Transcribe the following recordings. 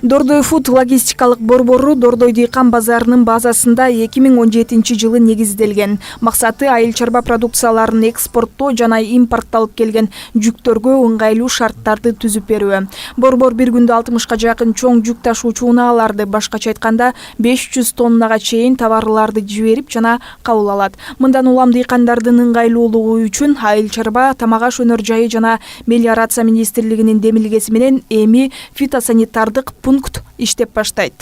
Дордой Фуд логистикалык борбору Дордой дыйкан базарынын базасында 2017 жылы негизделген. Максаты айыл чарба продукцияларын экспорттоо жана импортталып келген жүктөргө ыңгайлуу шарттарды түзүп берүү. Борбор бир күндө 60ка жакын чоң жүк ташуучу унааларды, башкача айтканда 500 тоннага чейин товарларды жиберип жана кабыл алат. Мындан улам дыйкандардын ыңгайлуулугу үчүн айыл чарба, тамак аш өнөр жайы жана мелиорация министрлигинин демилгеси менен эми фитосанитардык пункт иштеп баштайт.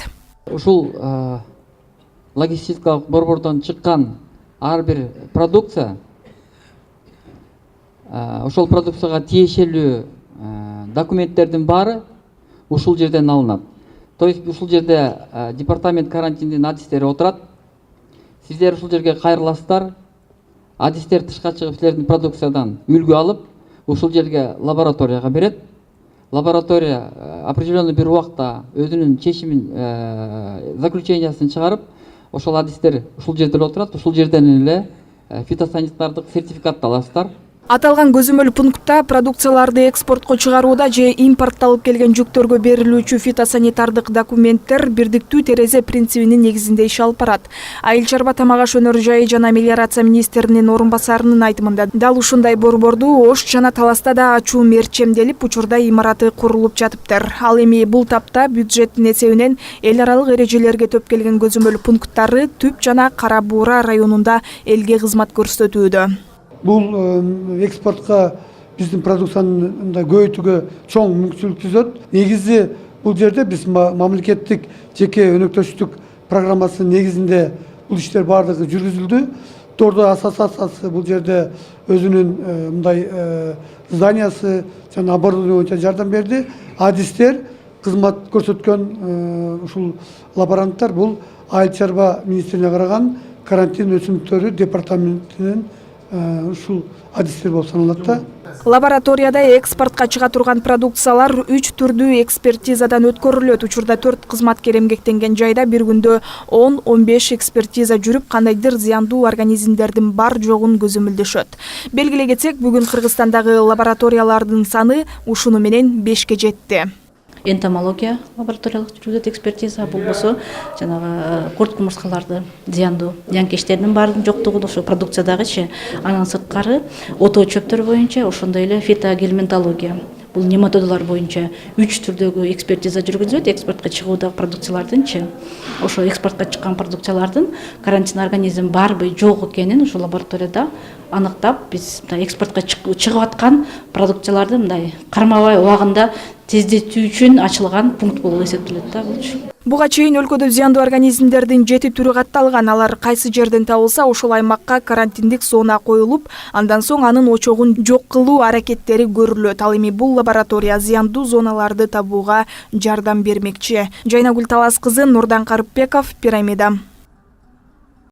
Ушул логистикалык борбордон чыккан ар бир продукция ошол продукцияга тиешелүү документтердин баары ушул жерден алынат. То есть ушул жерде департамент карантиндин адистери отурат. Сиздер ушул жерге кайрыласыздар. Адистер тышка чыгып силердин продукциядан үлгү алып, ушул жерге лабораторияга берет. Лаборатория определенный бир убакта өзүнүн чечимин, заключениясын чыгарып, ошол адистер ушул жерде отурат, ушул жерден эле фитосанитардык сертификатты аласыздар. Аталган көзөмөл пунктта продукцияларды экспортко чыгарууда же импортталып келген жүктөргө берилүүчү фитосанитардык документтер бирдиктүү терезе принцибинин негизинде иш алып барат. Айыл чарба, тамак аш өнөр жайы жана мелиорация министринин орун басарынын айтымында дал ушундай борборду Ош жана Таласта да ачуу мерчемделип, учурда имараты курулуп жатыптыр. Ал эми бул тапта бюджеттин эсебинен эл аралык эрежелерге төп келген көзөмөл пункттары Түп жана Кара Буура районунда элге кызмат көрсөтүүдө. Бул экспортко биздин продукцияны көбөйтүүгө чоң мүмкүнчүлүк түзөт. Негизи бул жерде биз мамлекеттик жеке өнөктөштүк программасынын негизинде бул иштер баардыгы жүргүзүлдү. Дордой ассоциациясы бул жерде өзүнүн мындай зданиясы жана оборудование боюнча жардам берди. Адистер кызмат көрсөткөн ушул лаборанттар бул айыл чарба министрине караган карантин өсүмдүктөрү департаментинин ушул адистер болуп саналат да. Лабораторияда экспортко чыга турган продукциялар 3 түрдүү экспертизадан өткөрүлөт. Учурда 4 кызматкер эмгектенген жайда бир күндө 10-15 экспертиза жүрүп, кандайдыр зыяндуу организмдердин бар жогун көзөмөлдөшөт. Белгилей кетсек, бүгүн Кыргызстандагы лабораториялардын саны ушуну менен 5ке жетти. Энтомология лабораториялык жүргүзөт экспертиза, болбосо жанагы курт кумурскаларды зыяндуу зыянкечтердин баардыгынын жоктугу ошо продукциядагычы. Анан сырткары ото чөптөр боюнча, ошондой эле фитогельминтология. Бул нематодолор боюнча 3 түрдөгү экспертиза жүргүзүлөт. Экспортко чыгуудагы продукциялардынчы. Ошо экспортко чыккан продукциялардын карантин организм барбы, жок экенин ошол лабораторияда аныктап, биз экспортко чыгып аткан продукцияларды мындай кармабай убагында тездетүү үчүн ачылган пункт болуп эсептелет да булчу. Буга чейин өлкөдө зыяндуу организмдердин 7 түрү катталган. Алар кайсы жерден табылса, ошол аймакка карантиндик зона коюлуп, андан соң анын очогун жок кылуу аракеттери көрүлөт. Ал эми бул лаборатория зыяндуу зоналарды табууга жардам бермекчи. Жайнагүл Талас кызы, Нурдан Карыпбеков, Пирамида.